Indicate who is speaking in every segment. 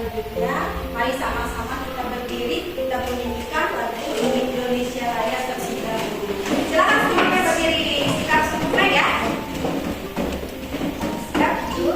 Speaker 1: selanjutnya, mari sama-sama kita berdiri, kita menyanyikan lagu Indonesia Raya ke-90. Silakan semuanya berdiri di sekitar sempurna ya. Siap, Bu.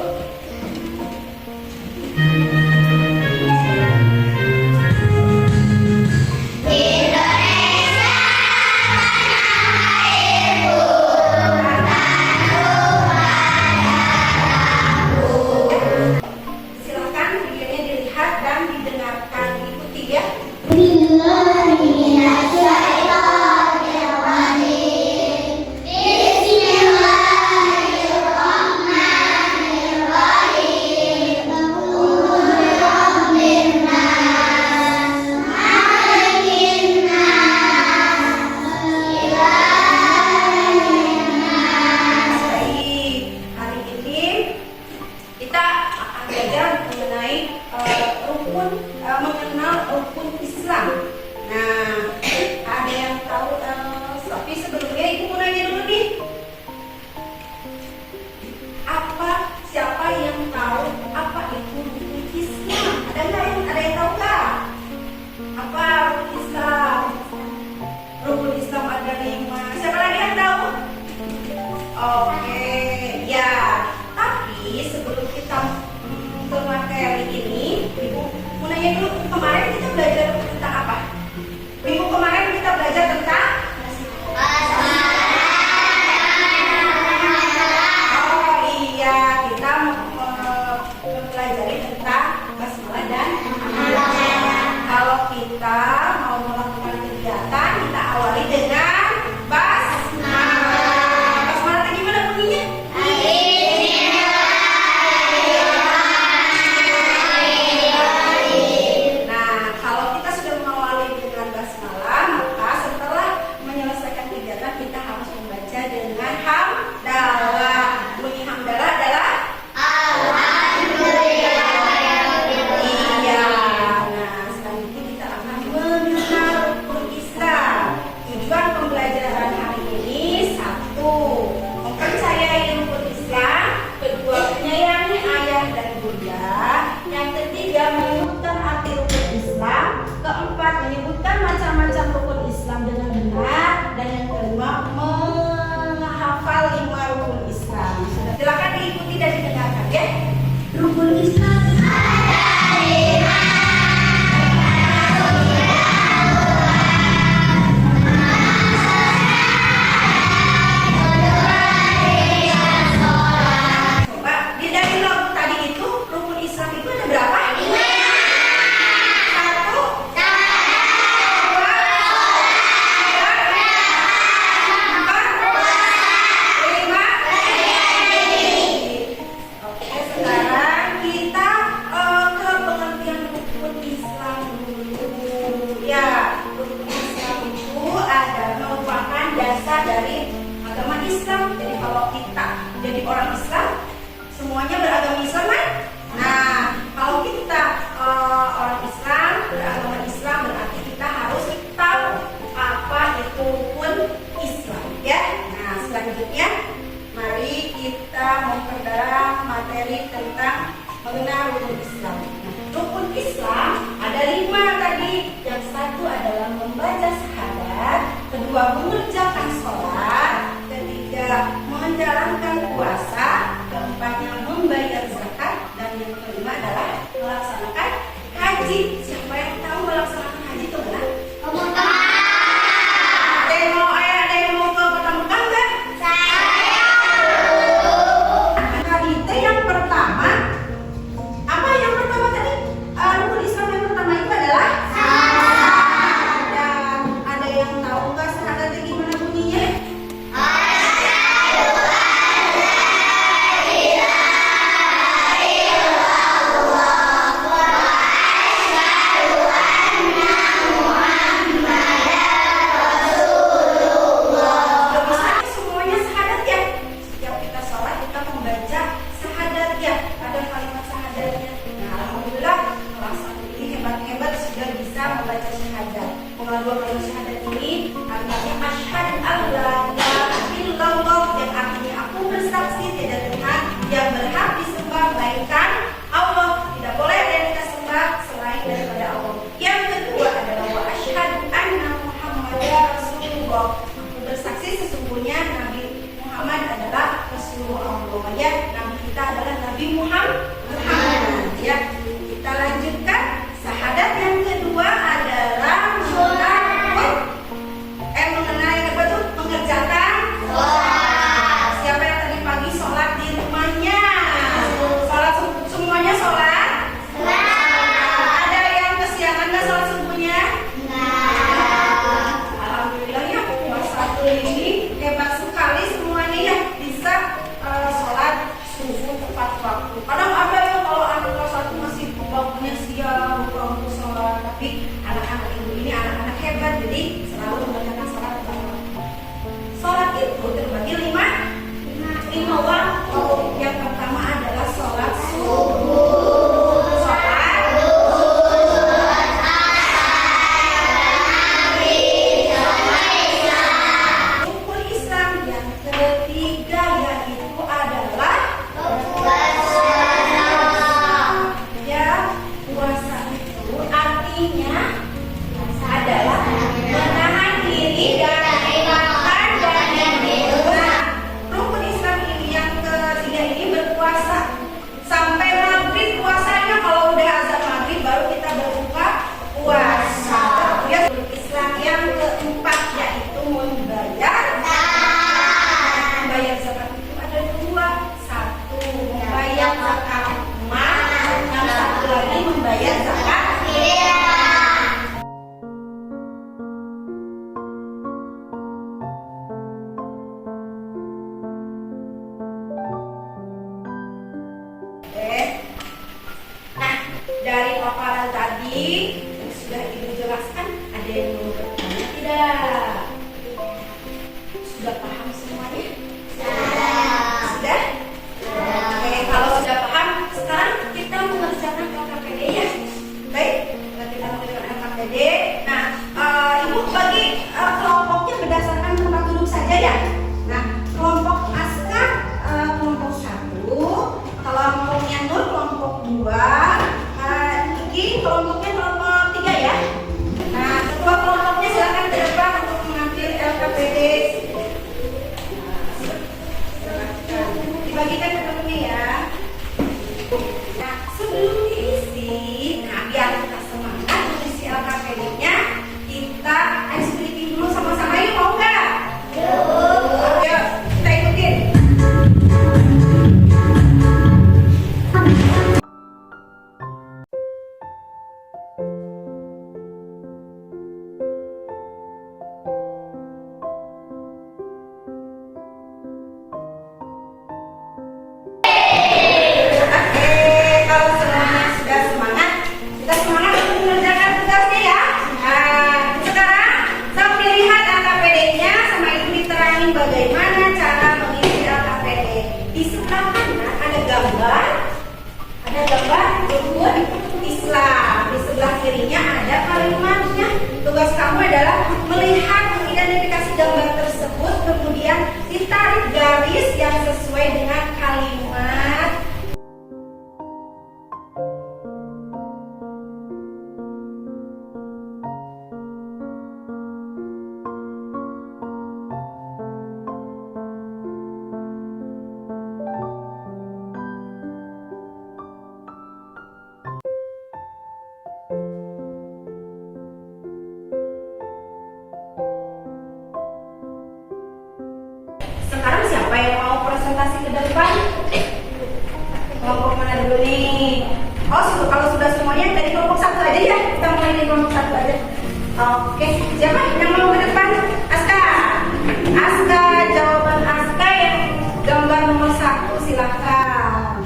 Speaker 1: Mengenal rukun Islam. Nah, ada yang tahu? Tapi sebelumnya Ibu mau nanya dulu nih. Siapa yang tahu apa itu rukun Islam? Ada yang tahu nggak? Apa rukun Islam? Rukun Islam ada 5. Siapa lagi yang tahu? Oke, ya. Tapi sebelum kita ke materi ini, Ibu mau nanya dulu, kemarin kita belajar tentang apa? Minggu kemarin kita belajar tentang oh iya, kita mempelajari tentang basmalah dan kalau kita mau melakukan kegiatan, kita awali dengan basmalah. Basmalah itu gimana bunyinya? Menyebutkan arti rukun Islam, keempat menyebutkan macam-macam rukun Islam dengan benar, dan yang kelima menghafal 5 rukun Islam. Silakan diikuti dan didengarkan ya. Rukun Islam ada 5. Coba dari lagu tadi itu rukun Islam itu ada berapa? Dari agama Islam. Jadi kalau kita jadi orang Islam, semuanya beragama Islam kan? Nah, kalau kita orang Islam, beragama Islam, berarti kita harus tahu apa itu rukun Islam ya. Nah, selanjutnya mari kita memperdalam materi tentang mengenal rukun Islam. Rukun Islam ada 5 tadi. Yang satu adalah membaca syahadat, kedua mengerjakan sholat, ketiga menjalankan puasa, keempatnya membayar zakat, dan yang kelima adalah melaksanakan haji. Siapa yang tahu melaksanakan haji itu mana? Ada yang mau ke Kota Mekah nggak? Tadi itu yang pertama. Apa yang pertama tadi? Rukun Islam yang pertama itu adalah ada yang tahu nggak syahadatnya gimana bunyinya? Semuanya syahadat ya. Setiap kita sholat kita membaca syahadat ya. Ada kalimat syahadatnya. Nah, alhamdulillah kelas 1 ini hebat-hebat sudah bisa membaca syahadat. Dua kalimat syahadat ini artinya asyhadu an la ilaha illallah, yang artinya aku bersaksi tidak ada Tuhan yang berhak disembah melainkan Allah. Tidak boleh ada yang kita sembah dari paparan tadi yang sudah Ibu jelaskan, ada yang mau bertanya tidak? Sudah paham semuanya? Sudah? Oke, kalau sudah paham, sekarang kita mengerjakan LKPD ya. Baik, kita mengerjakan LKPD. Nah, Ibu bagi kelompoknya berdasarkan tempat duduk saja ya. Nah, kelompok Aska kelompok 1, kelompoknya Nur kelompok 2, Iki kelompoknya kelompok 3 ya. Nah, ketua kelompoknya silakan ke depan untuk mengambil LKPD. Dibagikan ke temennya ya. Nah, sebelum diisi, biar kita semangat mengisi LKPD-nya, kita ice breaking dulu sama-sama. Yuk, mau nggak? Yuk, kita ikutin. Bagaimana cara mengisi LKPD? Di sebelah kanan ada gambar rukun Islam. Di sebelah kirinya ada kalimatnya. Tugas kamu adalah melihat, mengidentifikasi gambar tersebut, kemudian ditarik garis yang sesuai dengan kalimat. Sekarang siapa yang mau presentasi ke depan? Kelompok mana dulu nih? Oh, kalau sudah semuanya dari kelompok 1 aja ya. Kita mulai dari kelompok 1 aja. Oke, siapa yang mau ke depan? Aska. Jawaban Aska yang gambar nomor 1, silakan.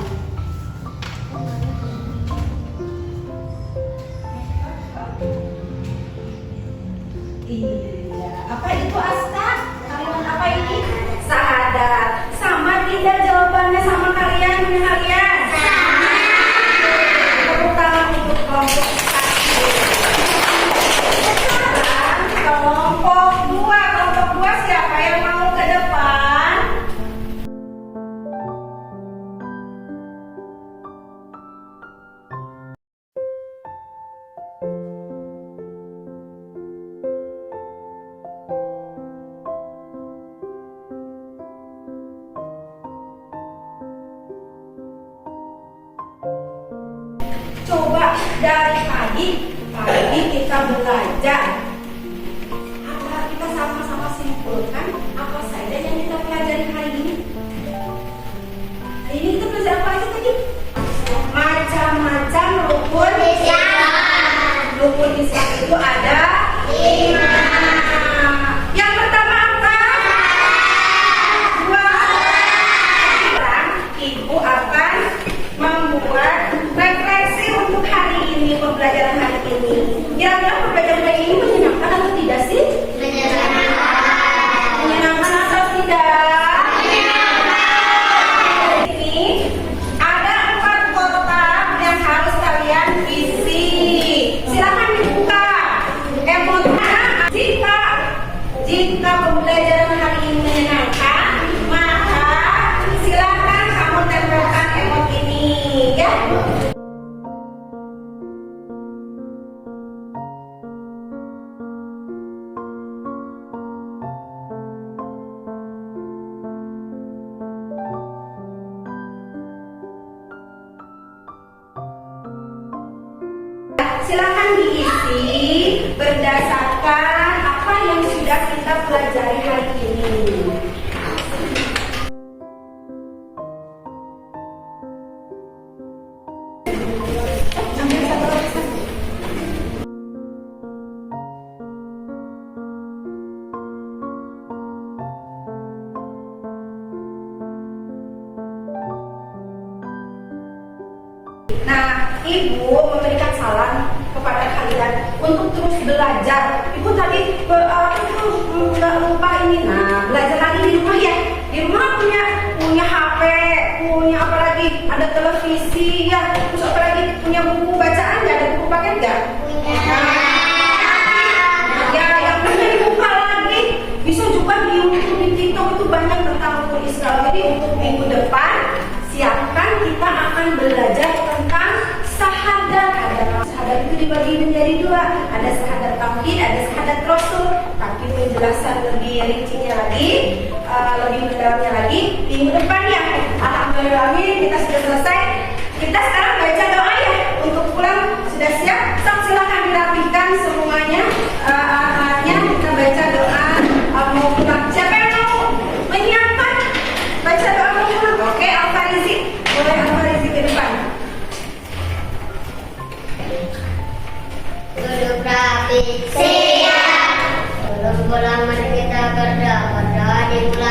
Speaker 1: Iya, apa itu Aska? Kalimat apa ini? Syahadat. Sama tidak jawabannya sama kalian? Sama. Tepuk tangan untuk kelompok 1. Sekarang kelompok 2 siapa yang mau ke depan? Coba dari pagi kita belajar. Kita sama-sama simpulkan apa saja yang kita pelajari hari ini. Hari ini kita belajar apa aja tadi? Macam-macam rukun Islam. Rukun Islam itu ada 5. Yang pertama apa? 2. Sekarang Ibu akan membuat refleksi untuk hari ini, pembelajaran hari ini. Kira-kira pembelajaran hari ini menyenangkan atau tidak sih? Menyenangkan atau tidak? Ini ada 4 kotak yang harus kalian isi. Silakan dibuka. Jika pembelajaran hari ini menyenangkan, maka silakan kamu tempelkan emot ini, ya. Silakan diisi berdasarkan apa yang sudah kita pelajari hari ini. Nah, Ibu Ibu memberikan saran kepada kalian untuk terus belajar. Ibu tadi nggak lupa ini. Nah, belajar lagi di rumah ya. Di rumah punya HP, punya apa lagi? Ada televisi ya. Terus apa lagi? Punya buku bacaan nggak? Ada buku paket nggak? Ya, yang bisa dibuka lagi. Bisa juga di YouTube, di TikTok itu banyak tentang rukun Islam. Jadi untuk minggu depan siapkan kita akan belajar tentang syahadat. Syahadat itu dibagi menjadi dua. Ada syahadat tauhid, ada syahadat rasul. Tapi penjelasan lebih rincinya lagi, lebih mendalamnya lagi minggu depan ya. Alhamdulillah, kita sudah selesai. Kita sekarang baca doa ya. Untuk pulang sudah siap. Silakan dirapikan semuanya. Alatnya kita baca doa mau pulang. Siapa yang mau menyiapkan baca doa mau pulang? Oke, Al-Farizi. Boleh Al-Farizi ke depan.
Speaker 2: Guru Pratik siap. Belum pulang mari kita berdoa dimulai.